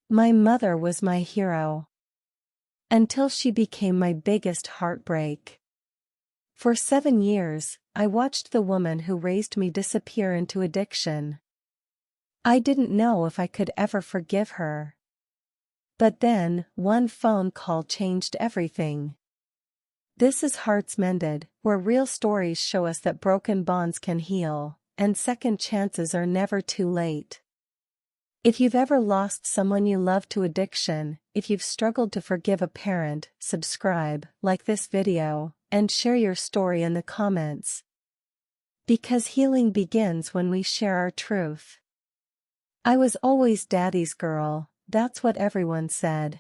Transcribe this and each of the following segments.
My mother was my hero. Until she became my biggest heartbreak. For 7 years, I watched the woman who raised me disappear into addiction. I didn't know if I could ever forgive her. But then, one phone call changed everything. This is Hearts Mended, where real stories show us that broken bonds can heal, and second chances are never too late. If you've ever lost someone you love to addiction, if you've struggled to forgive a parent, subscribe, like this video, and share your story in the comments. Because healing begins when we share our truth. I was always daddy's girl, that's what everyone said.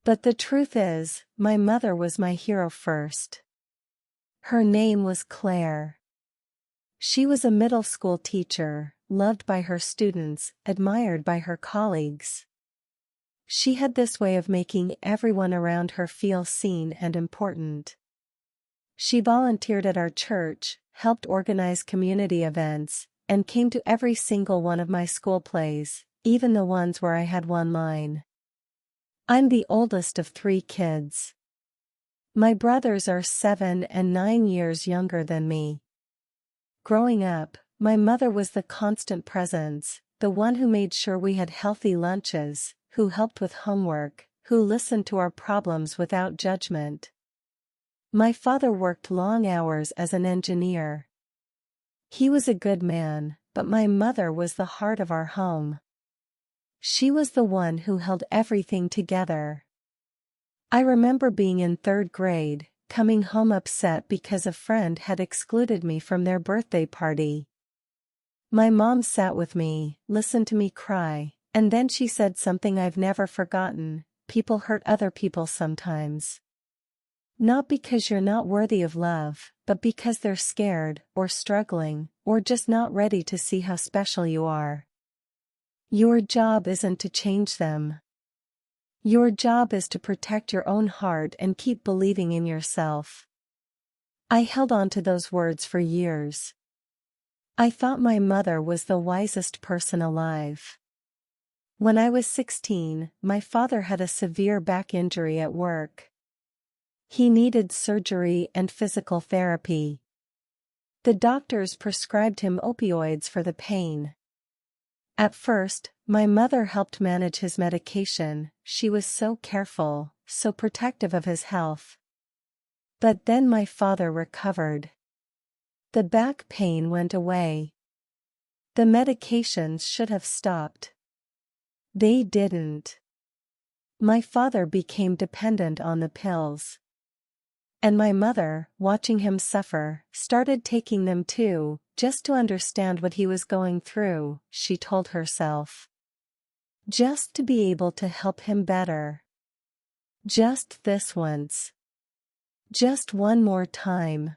But the truth is, my mother was my hero first. Her name was Claire. She was a middle school teacher, loved by her students, admired by her colleagues. She had this way of making everyone around her feel seen and important. She volunteered at our church, helped organize community events, and came to every single one of my school plays, even the ones where I had one line. I'm the oldest of 3 kids. My brothers are 7 and 9 years younger than me. Growing up, my mother was the constant presence, the one who made sure we had healthy lunches, who helped with homework, who listened to our problems without judgment. My father worked long hours as an engineer. He was a good man, but my mother was the heart of our home. She was the one who held everything together. I remember being in 3rd grade, coming home upset because a friend had excluded me from their birthday party. My mom sat with me, listened to me cry, and then she said something I've never forgotten: people hurt other people sometimes. Not because you're not worthy of love, but because they're scared, or struggling, or just not ready to see how special you are. Your job isn't to change them. Your job is to protect your own heart and keep believing in yourself. I held on to those words for years. I thought my mother was the wisest person alive. When I was 16, my father had a severe back injury at work. He needed surgery and physical therapy. The doctors prescribed him opioids for the pain. At first, my mother helped manage his medication. She was so careful, so protective of his health. But then my father recovered. The back pain went away. The medications should have stopped. They didn't. My father became dependent on the pills. And my mother, watching him suffer, started taking them too, just to understand what he was going through, she told herself. Just to be able to help him better. Just this once. Just one more time.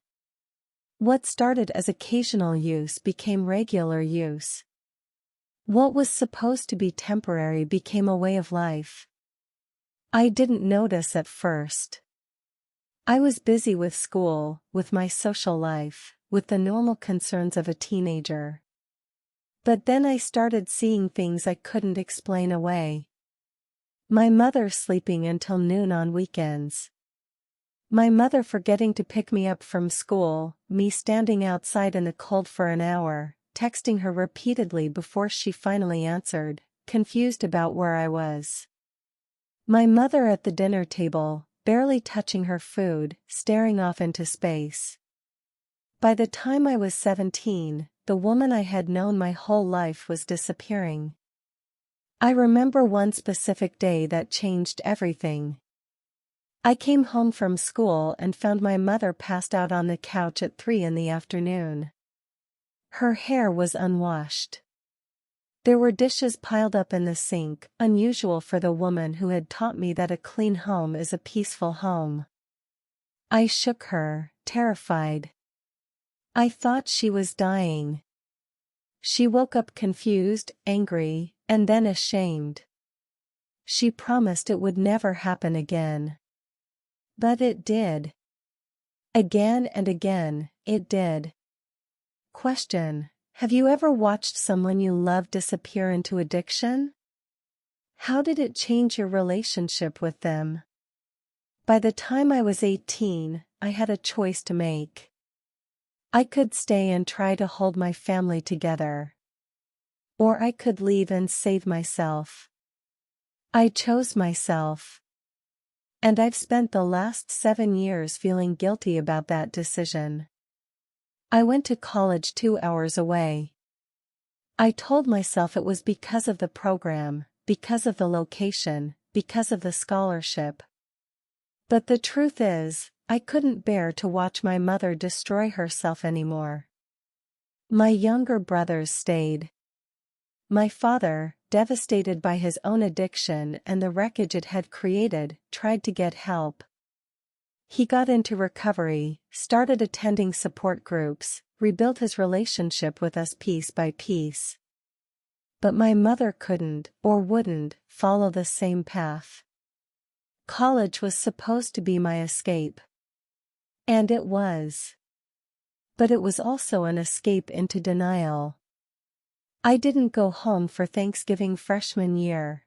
What started as occasional use became regular use. What was supposed to be temporary became a way of life. I didn't notice at first. I was busy with school, with my social life, with the normal concerns of a teenager. But then I started seeing things I couldn't explain away. My mother sleeping until noon on weekends. My mother forgetting to pick me up from school, me standing outside in the cold for an hour, texting her repeatedly before she finally answered, confused about where I was. My mother at the dinner table, barely touching her food, staring off into space. By the time I was 17, the woman I had known my whole life was disappearing. I remember one specific day that changed everything. I came home from school and found my mother passed out on the couch at 3 in the afternoon. Her hair was unwashed. There were dishes piled up in the sink, unusual for the woman who had taught me that a clean home is a peaceful home. I shook her, terrified. I thought she was dying. She woke up confused, angry, and then ashamed. She promised it would never happen again. But it did. Again and again, it did. Question: have you ever watched someone you love disappear into addiction? How did it change your relationship with them? By the time I was 18, I had a choice to make. I could stay and try to hold my family together. Or I could leave and save myself. I chose myself. And I've spent the last 7 years feeling guilty about that decision. I went to college 2 hours away. I told myself it was because of the program, because of the location, because of the scholarship. But the truth is, I couldn't bear to watch my mother destroy herself anymore. My younger brothers stayed. My father, devastated by his own addiction and the wreckage it had created, tried to get help. He got into recovery, started attending support groups, rebuilt his relationship with us piece by piece. But my mother couldn't, or wouldn't, follow the same path. College was supposed to be my escape. And it was. But it was also an escape into denial. I didn't go home for Thanksgiving freshman year.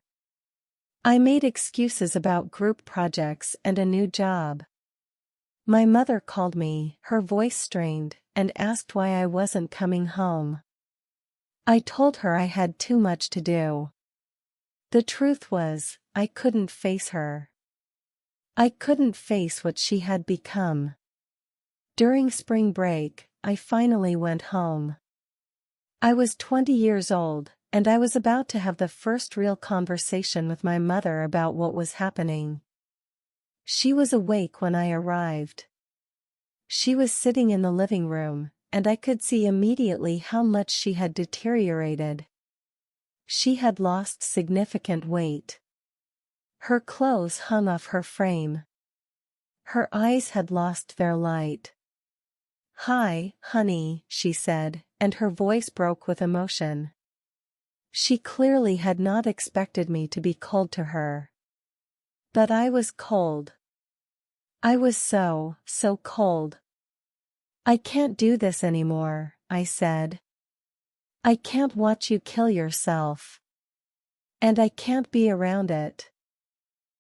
I made excuses about group projects and a new job. My mother called me, her voice strained, and asked why I wasn't coming home. I told her I had too much to do. The truth was, I couldn't face her. I couldn't face what she had become. During spring break, I finally went home. I was 20 years old, and I was about to have the first real conversation with my mother about what was happening. She was awake when I arrived. She was sitting in the living room, and I could see immediately how much she had deteriorated. She had lost significant weight. Her clothes hung off her frame. Her eyes had lost their light. "Hi, honey," she said, and her voice broke with emotion. She clearly had not expected me to be cold to her. But I was cold. I was so cold. "I can't do this anymore," I said. "I can't watch you kill yourself. And I can't be around it."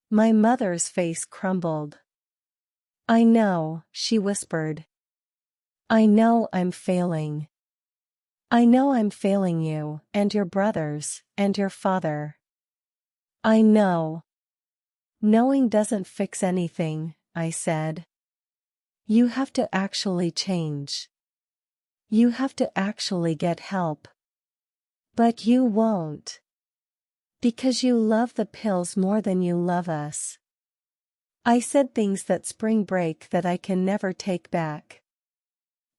My mother's face crumbled. "I know," she whispered. "I know I'm failing. I know I'm failing you, and your brothers, and your father. I know." "Knowing doesn't fix anything," I said. "You have to actually change. You have to actually get help. But you won't. Because you love the pills more than you love us." I said things that spring break that I can never take back.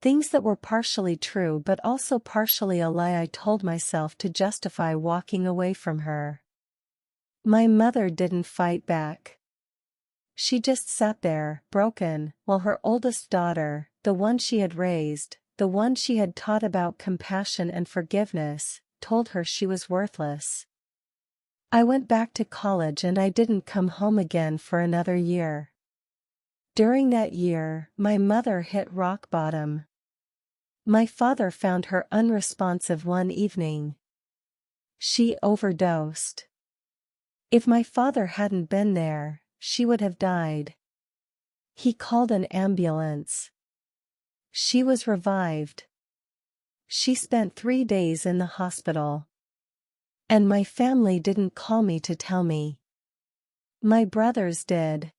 Things that were partially true but also partially a lie I told myself to justify walking away from her. My mother didn't fight back. She just sat there, broken, while her oldest daughter, the one she had raised, the one she had taught about compassion and forgiveness, told her she was worthless. I went back to college and I didn't come home again for another year. During that year, my mother hit rock bottom. My father found her unresponsive one evening. She overdosed. If my father hadn't been there, she would have died. He called an ambulance. She was revived. She spent 3 days in the hospital. And my family didn't call me to tell me. My brothers did.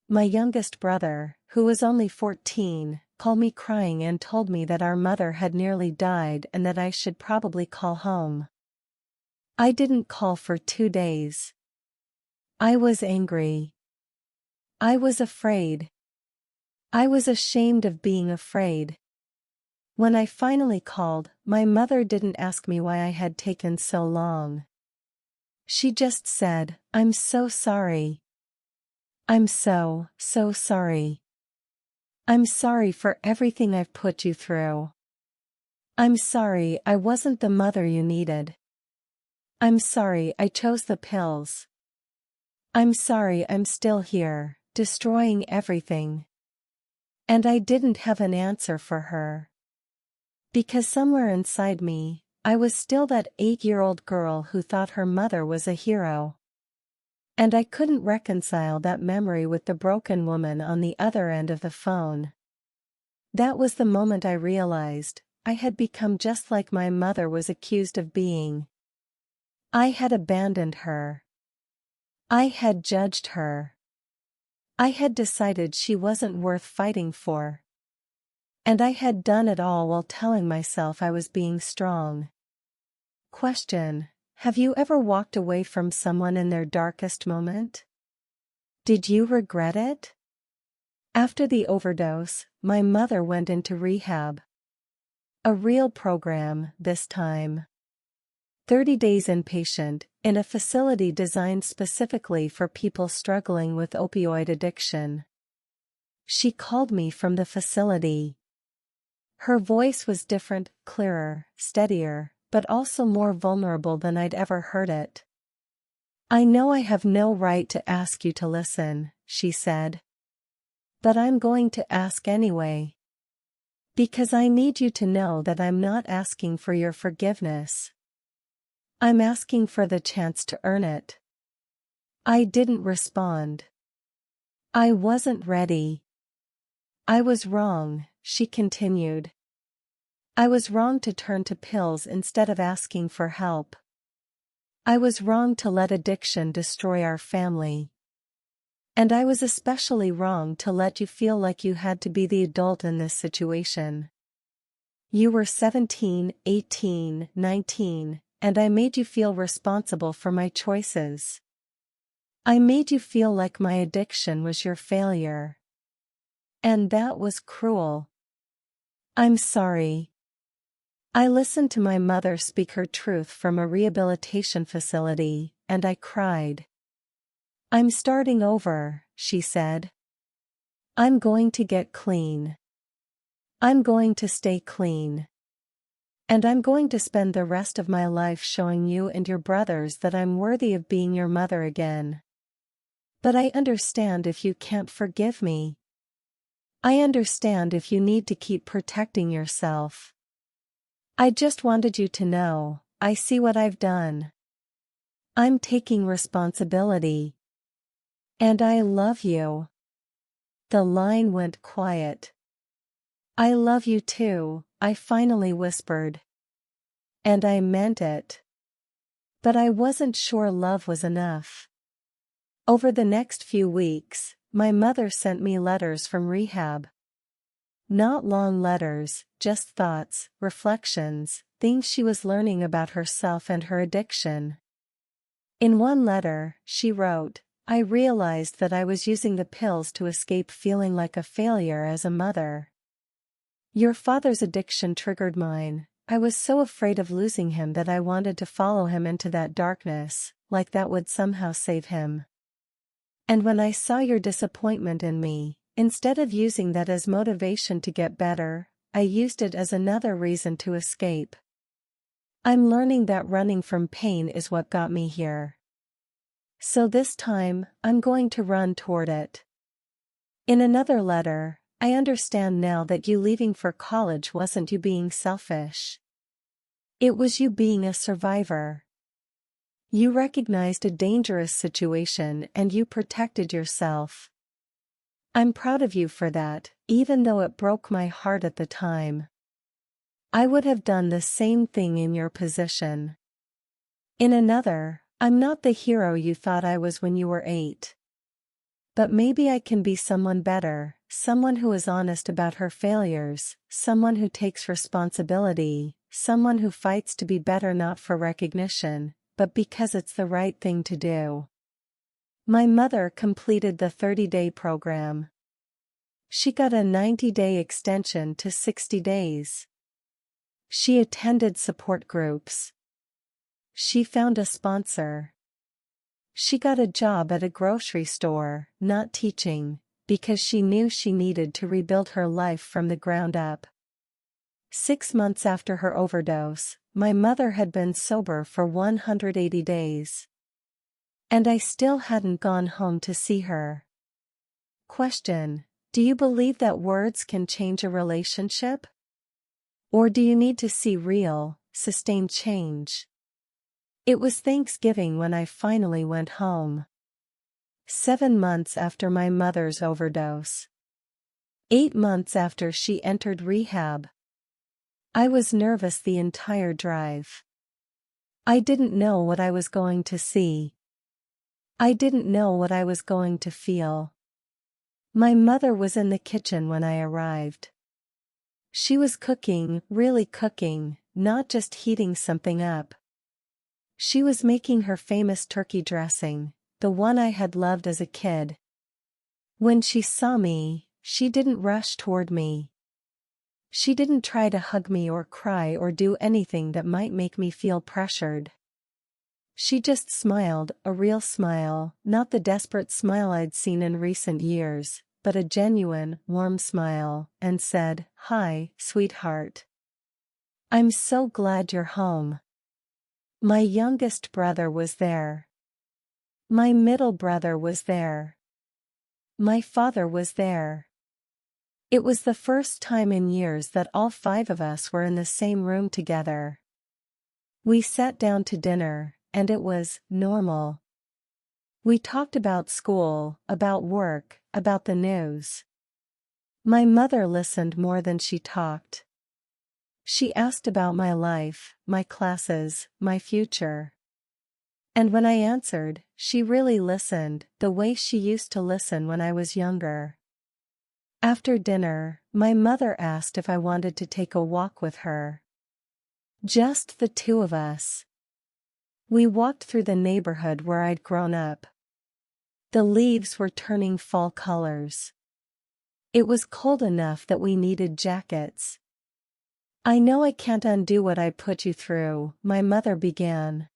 My youngest brother, who was only 14, called me crying and told me that our mother had nearly died and that I should probably call home. I didn't call for 2 days. I was angry. I was afraid. I was ashamed of being afraid. When I finally called, my mother didn't ask me why I had taken so long. She just said, "I'm so sorry. I'm so sorry. I'm sorry for everything I've put you through. I'm sorry I wasn't the mother you needed. I'm sorry I chose the pills. I'm sorry I'm still here, destroying everything." And I didn't have an answer for her. Because somewhere inside me, I was still that 8-year-old girl who thought her mother was a hero. And I couldn't reconcile that memory with the broken woman on the other end of the phone. That was the moment I realized I had become just like my mother was accused of being. I had abandoned her. I had judged her. I had decided she wasn't worth fighting for. And I had done it all while telling myself I was being strong. Question: have you ever walked away from someone in their darkest moment? Did you regret it? After the overdose, my mother went into rehab. A real program, this time. 30 days inpatient, in a facility designed specifically for people struggling with opioid addiction. She called me from the facility. Her voice was different, clearer, steadier, but also more vulnerable than I'd ever heard it. "I know I have no right to ask you to listen," she said. "But I'm going to ask anyway. Because I need you to know that I'm not asking for your forgiveness. I'm asking for the chance to earn it." I didn't respond. I wasn't ready. "I was wrong," she continued. "I was wrong to turn to pills instead of asking for help. I was wrong to let addiction destroy our family. And I was especially wrong to let you feel like you had to be the adult in this situation. You were 17, 18, 19, and I made you feel responsible for my choices. I made you feel like my addiction was your failure. And that was cruel. I'm sorry." I listened to my mother speak her truth from a rehabilitation facility, and I cried. "I'm starting over," she said. "I'm going to get clean. I'm going to stay clean. And I'm going to spend the rest of my life showing you and your brothers that I'm worthy of being your mother again. But I understand if you can't forgive me. I understand if you need to keep protecting yourself. I just wanted you to know, I see what I've done. I'm taking responsibility. And I love you." The line went quiet. "I love you too," I finally whispered. And I meant it. But I wasn't sure love was enough. Over the next few weeks, my mother sent me letters from rehab. Not long letters, just thoughts, reflections, things she was learning about herself and her addiction. In one letter, she wrote, "I realized that I was using the pills to escape feeling like a failure as a mother. Your father's addiction triggered mine. I was so afraid of losing him that I wanted to follow him into that darkness, like that would somehow save him. And when I saw your disappointment in me, instead of using that as motivation to get better, I used it as another reason to escape. I'm learning that running from pain is what got me here. So this time, I'm going to run toward it." In another letter, "I understand now that you leaving for college wasn't you being selfish. It was you being a survivor. You recognized a dangerous situation and you protected yourself. I'm proud of you for that, even though it broke my heart at the time. I would have done the same thing in your position." In another, "I'm not the hero you thought I was when you were 8. But maybe I can be someone better, someone who is honest about her failures, someone who takes responsibility, someone who fights to be better not for recognition, but because it's the right thing to do." My mother completed the 30-day program. She got a 90-day extension to 60 days. She attended support groups. She found a sponsor. She got a job at a grocery store, not teaching, because she knew she needed to rebuild her life from the ground up. 6 months after her overdose, my mother had been sober for 180 days. And I still hadn't gone home to see her. Question: do you believe that words can change a relationship? Or do you need to see real, sustained change. It was Thanksgiving when I finally went home. 7 months after my mother's overdose. 8 months after she entered rehab. I was nervous the entire drive. I didn't know what I was going to see. I didn't know what I was going to feel. My mother was in the kitchen when I arrived. She was cooking, really cooking, not just heating something up. She was making her famous turkey dressing, the one I had loved as a kid. When she saw me, she didn't rush toward me. She didn't try to hug me or cry or do anything that might make me feel pressured. She just smiled, a real smile, not the desperate smile I'd seen in recent years, but a genuine, warm smile, and said, "Hi, sweetheart. I'm so glad you're home." My youngest brother was there. My middle brother was there. My father was there. It was the first time in years that all 5 of us were in the same room together. We sat down to dinner, and it was normal. We talked about school, about work, about the news. My mother listened more than she talked. She asked about my life, my classes, my future. And when I answered, she really listened, the way she used to listen when I was younger. After dinner, my mother asked if I wanted to take a walk with her. Just the 2 of us. We walked through the neighborhood where I'd grown up. The leaves were turning fall colors. It was cold enough that we needed jackets. "I know I can't undo what I put you through," my mother began.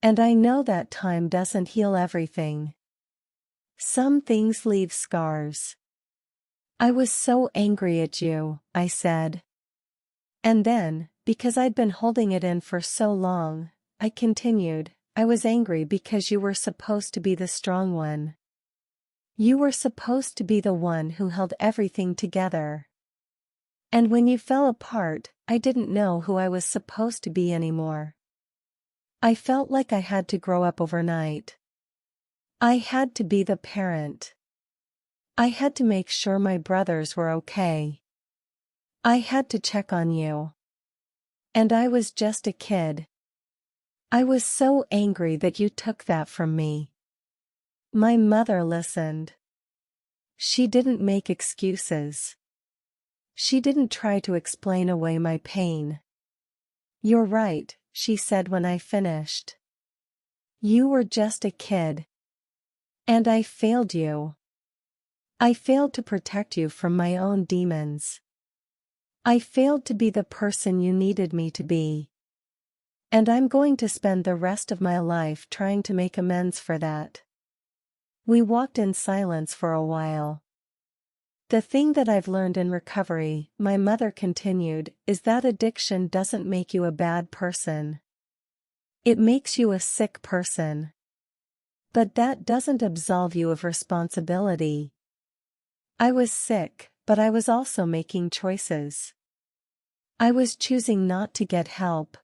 "And I know that time doesn't heal everything. Some things leave scars. I was so angry at you," I said. And then, because I'd been holding it in for so long, I continued, "I was angry because you were supposed to be the strong one. You were supposed to be the one who held everything together. And when you fell apart, I didn't know who I was supposed to be anymore. I felt like I had to grow up overnight. I had to be the parent. I had to make sure my brothers were okay. I had to check on you. And I was just a kid. I was so angry that you took that from me." My mother listened. She didn't make excuses. She didn't try to explain away my pain. "You're right," she said when I finished. "You were just a kid. And I failed you. I failed to protect you from my own demons. I failed to be the person you needed me to be. And I'm going to spend the rest of my life trying to make amends for that." We walked in silence for a while. "The thing that I've learned in recovery," my mother continued, "is that addiction doesn't make you a bad person. It makes you a sick person. But that doesn't absolve you of responsibility. I was sick, but I was also making choices. I was choosing not to get help.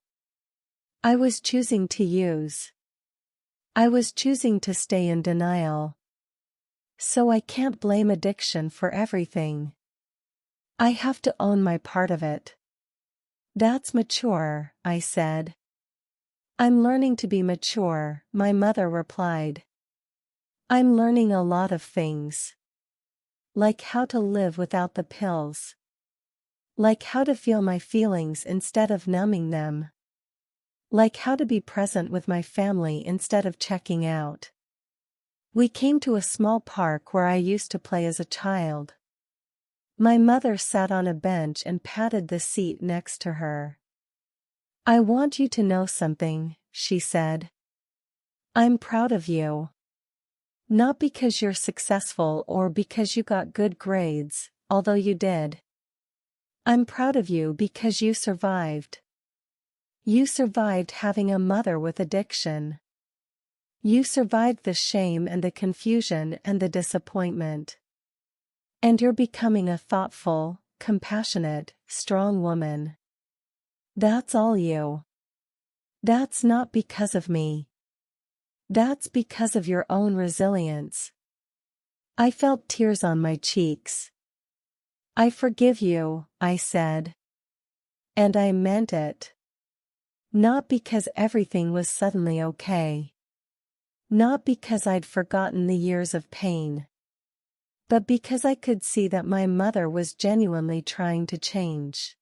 I was choosing to use. I was choosing to stay in denial. So I can't blame addiction for everything. I have to own my part of it." "That's mature," I said. "I'm learning to be mature," my mother replied. "I'm learning a lot of things. Like how to live without the pills. Like how to feel my feelings instead of numbing them. Like how to be present with my family instead of checking out." We came to a small park where I used to play as a child. My mother sat on a bench and patted the seat next to her. "I want you to know something," she said. "I'm proud of you. Not because you're successful or because you got good grades, although you did. I'm proud of you because you survived. You survived having a mother with addiction. You survived the shame and the confusion and the disappointment. And you're becoming a thoughtful, compassionate, strong woman. That's all you. That's not because of me. That's because of your own resilience. I felt tears on my cheeks. I forgive you, I said. And I meant it. Not because everything was suddenly okay. Not because I'd forgotten the years of pain. But because I could see that my mother was genuinely trying to change.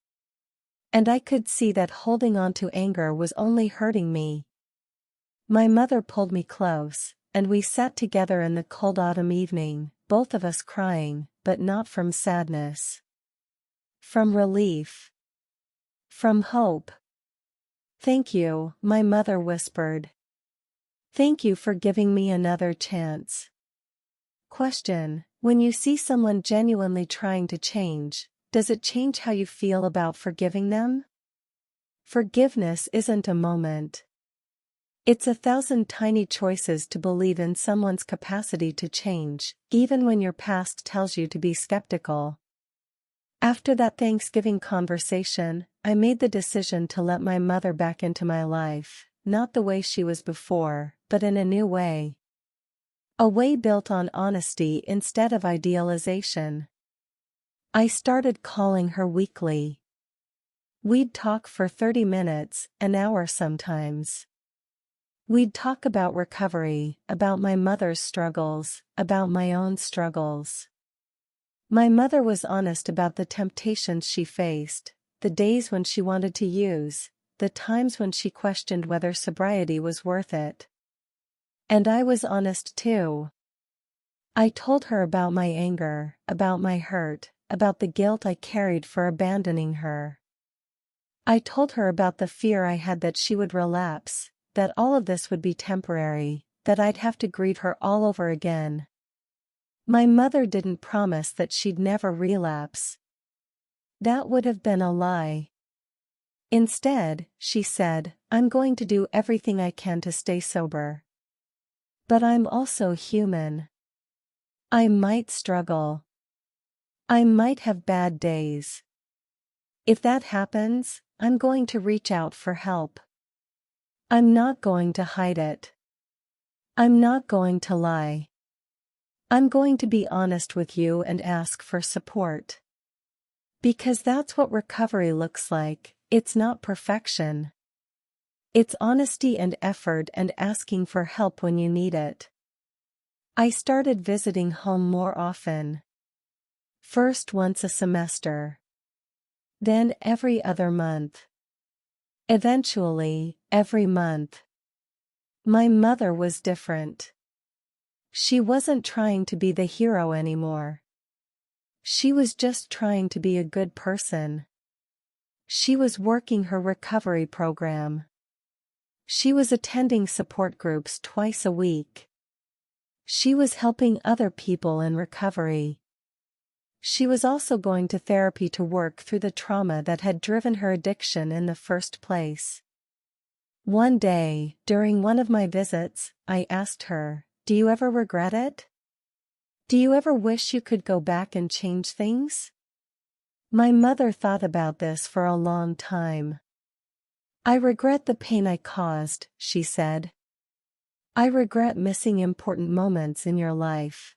And I could see that holding on to anger was only hurting me. My mother pulled me close, and we sat together in the cold autumn evening, both of us crying, but not from sadness. From relief. From hope. Thank you, my mother whispered. Thank you for giving me another chance. Question: when you see someone genuinely trying to change, does it change how you feel about forgiving them? Forgiveness isn't a moment. It's 1,000 tiny choices to believe in someone's capacity to change, even when your past tells you to be skeptical. After that Thanksgiving conversation, I made the decision to let my mother back into my life, not the way she was before, but in a new way. A way built on honesty instead of idealization. I started calling her weekly. We'd talk for 30 minutes, an hour sometimes. We'd talk about recovery, about my mother's struggles, about my own struggles. My mother was honest about the temptations she faced, the days when she wanted to use, the times when she questioned whether sobriety was worth it. And I was honest too. I told her about my anger, about my hurt, about the guilt I carried for abandoning her. I told her about the fear I had that she would relapse, that all of this would be temporary, that I'd have to grieve her all over again. My mother didn't promise that she'd never relapse. That would have been a lie. Instead, she said, I'm going to do everything I can to stay sober. But I'm also human. I might struggle. I might have bad days. If that happens, I'm going to reach out for help. I'm not going to hide it. I'm not going to lie. I'm going to be honest with you and ask for support. Because that's what recovery looks like. It's not perfection. It's honesty and effort and asking for help when you need it. I started visiting home more often. First once a semester. Then every other month. Eventually, every month. My mother was different. She wasn't trying to be the hero anymore. She was just trying to be a good person. She was working her recovery program. She was attending support groups twice a week. She was helping other people in recovery. She was also going to therapy to work through the trauma that had driven her addiction in the first place. One day, during one of my visits, I asked her, "Do you ever regret it? Do you ever wish you could go back and change things?" My mother thought about this for a long time. I regret the pain I caused, she said. I regret missing important moments in your life.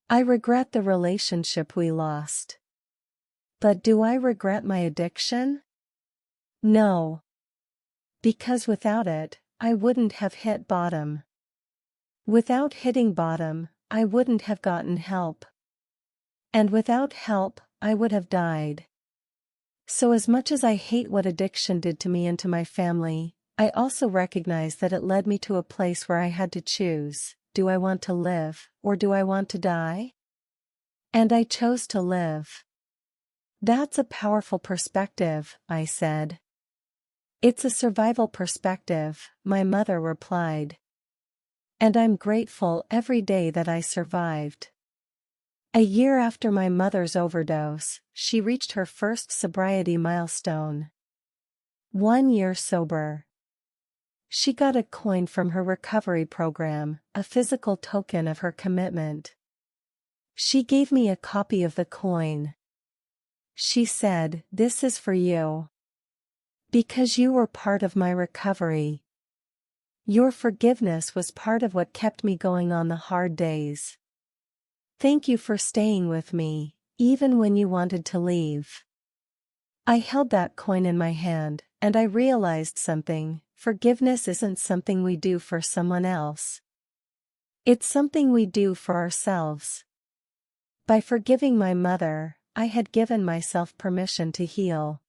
I regret the relationship we lost. But do I regret my addiction? No. Because without it, I wouldn't have hit bottom. Without hitting bottom, I wouldn't have gotten help. And without help, I would have died. So as much as I hate what addiction did to me and to my family, I also recognize that it led me to a place where I had to choose, do I want to live, or do I want to die? And I chose to live. That's a powerful perspective, I said. It's a survival perspective, my mother replied. And I'm grateful every day that I survived. A year after my mother's overdose, she reached her first sobriety milestone. 1 year sober. She got a coin from her recovery program, a physical token of her commitment. She gave me a copy of the coin. She said, "This is for you." Because you were part of my recovery. Your forgiveness was part of what kept me going on the hard days. Thank you for staying with me, even when you wanted to leave. I held that coin in my hand, and I realized something: forgiveness isn't something we do for someone else. It's something we do for ourselves. By forgiving my mother, I had given myself permission to heal.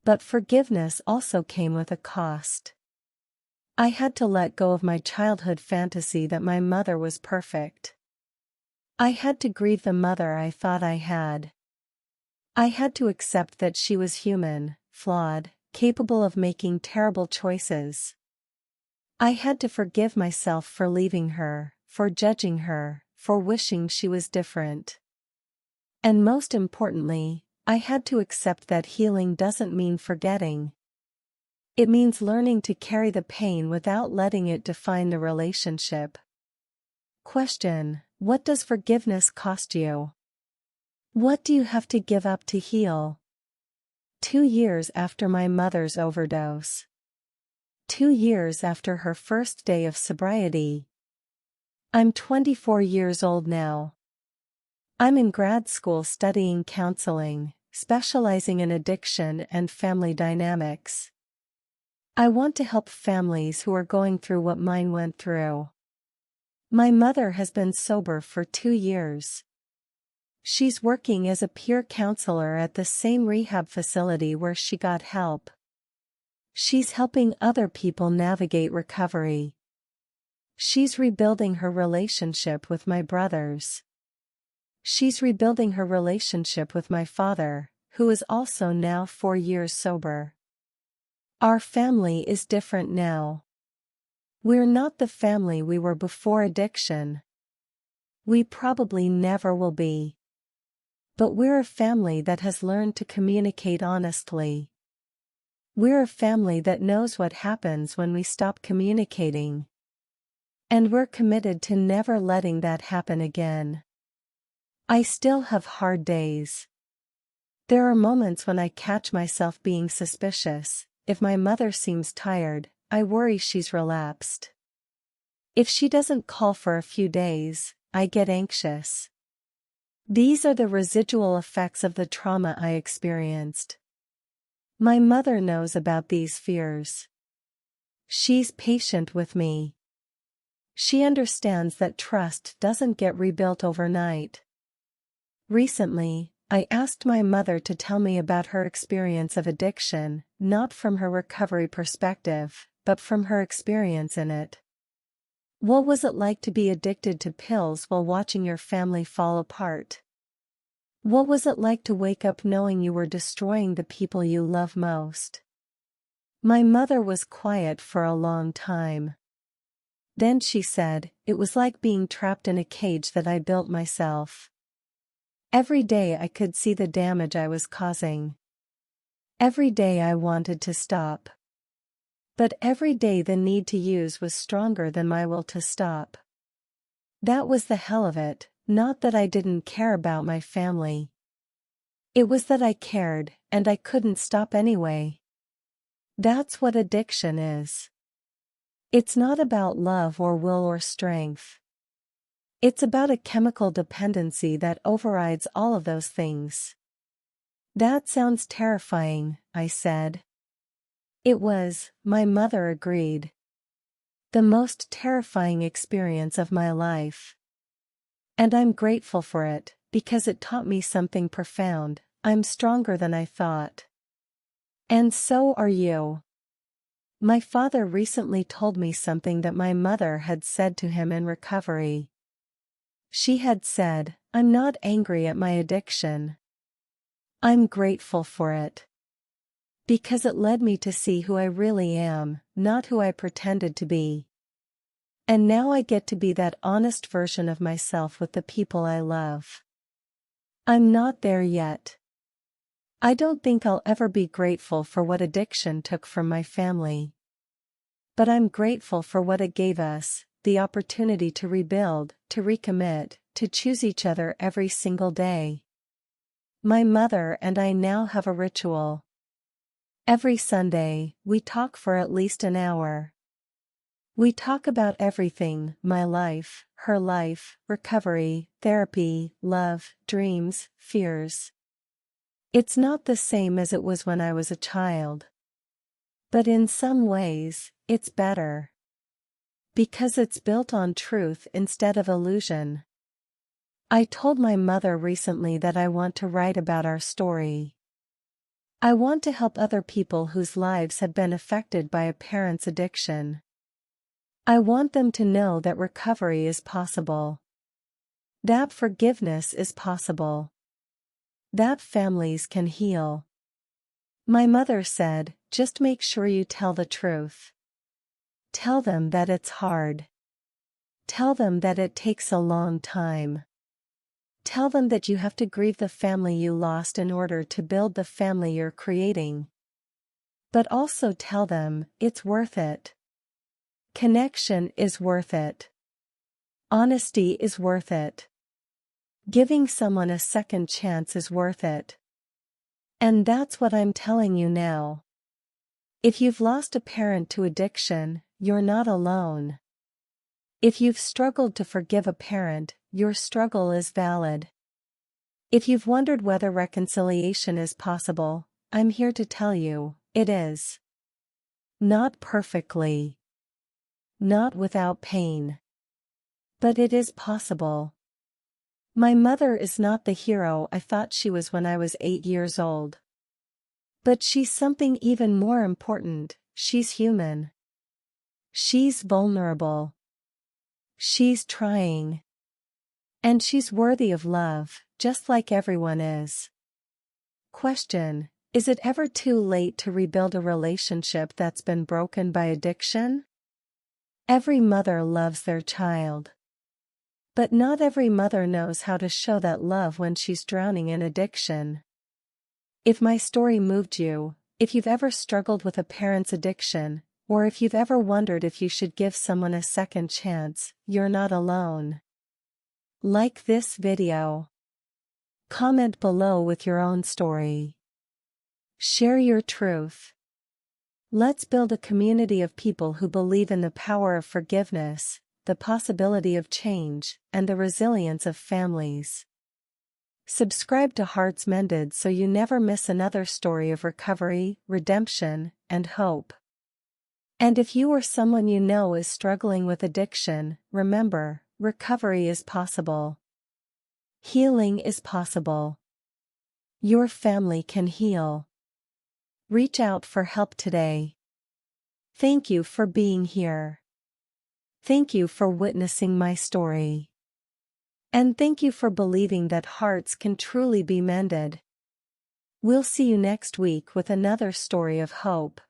But forgiveness also came with a cost. I had to let go of my childhood fantasy that my mother was perfect. I had to grieve the mother I thought I had. I had to accept that she was human, flawed, capable of making terrible choices. I had to forgive myself for leaving her, for judging her, for wishing she was different. And most importantly, I had to accept that healing doesn't mean forgetting. It means learning to carry the pain without letting it define the relationship. Question: what does forgiveness cost you? What do you have to give up to heal? 2 years after my mother's overdose. 2 years after her first day of sobriety. I'm 24 years old now. I'm in grad school studying counseling, specializing in addiction and family dynamics. I want to help families who are going through what mine went through. My mother has been sober for 2 years. She's working as a peer counselor at the same rehab facility where she got help. She's helping other people navigate recovery. She's rebuilding her relationship with my brothers. She's rebuilding her relationship with my father, who is also now 4 years sober. Our family is different now. We're not the family we were before addiction. We probably never will be. But we're a family that has learned to communicate honestly. We're a family that knows what happens when we stop communicating. And we're committed to never letting that happen again. I still have hard days. There are moments when I catch myself being suspicious. If my mother seems tired, I worry she's relapsed. If she doesn't call for a few days, I get anxious. These are the residual effects of the trauma I experienced. My mother knows about these fears. She's patient with me. She understands that trust doesn't get rebuilt overnight. Recently, I asked my mother to tell me about her experience of addiction, not from her recovery perspective, but from her experience in it. What was it like to be addicted to pills while watching your family fall apart? What was it like to wake up knowing you were destroying the people you love most? My mother was quiet for a long time. Then she said, "It was like being trapped in a cage that I built myself. Every day I could see the damage I was causing. Every day I wanted to stop. But every day the need to use was stronger than my will to stop. That was the hell of it, not that I didn't care about my family. It was that I cared, and I couldn't stop anyway." That's what addiction is. It's not about love or will or strength. It's about a chemical dependency that overrides all of those things. That sounds terrifying, I said. It was, my mother agreed. The most terrifying experience of my life. And I'm grateful for it, because it taught me something profound. I'm stronger than I thought. And so are you. My father recently told me something that my mother had said to him in recovery. She had said, "I'm not angry at my addiction. I'm grateful for it. Because it led me to see who I really am, not who I pretended to be. And now I get to be that honest version of myself with the people I love." I'm not there yet. I don't think I'll ever be grateful for what addiction took from my family. But I'm grateful for what it gave us, the opportunity to rebuild, to recommit, to choose each other every single day. My mother and I now have a ritual. Every Sunday, we talk for at least an hour. We talk about everything: my life, her life, recovery, therapy, love, dreams, fears. It's not the same as it was when I was a child. But in some ways, it's better. Because it's built on truth instead of illusion. I told my mother recently that I want to write about our story. I want to help other people whose lives have been affected by a parent's addiction. I want them to know that recovery is possible. That forgiveness is possible. That families can heal. My mother said, just make sure you tell the truth. Tell them that it's hard. Tell them that it takes a long time. Tell them that you have to grieve the family you lost in order to build the family you're creating. But also tell them, it's worth it. Connection is worth it. Honesty is worth it. Giving someone a second chance is worth it. And that's what I'm telling you now. If you've lost a parent to addiction, you're not alone. If you've struggled to forgive a parent, your struggle is valid. If you've wondered whether reconciliation is possible, I'm here to tell you, it is. Not perfectly. Not without pain. But it is possible. My mother is not the hero I thought she was when I was 8 years old. But she's something even more important: she's human. She's vulnerable. She's trying. And she's worthy of love, just like everyone is. Question: is it ever too late to rebuild a relationship that's been broken by addiction? Every mother loves their child. But not every mother knows how to show that love when she's drowning in addiction. If my story moved you, if you've ever struggled with a parent's addiction, or if you've ever wondered if you should give someone a second chance, you're not alone. Like this video. Comment below with your own story. Share your truth. Let's build a community of people who believe in the power of forgiveness, the possibility of change, and the resilience of families. Subscribe to Hearts Mended so you never miss another story of recovery, redemption, and hope. And if you or someone you know is struggling with addiction, remember, recovery is possible. Healing is possible. Your family can heal. Reach out for help today. Thank you for being here. Thank you for witnessing my story. And thank you for believing that hearts can truly be mended. We'll see you next week with another story of hope.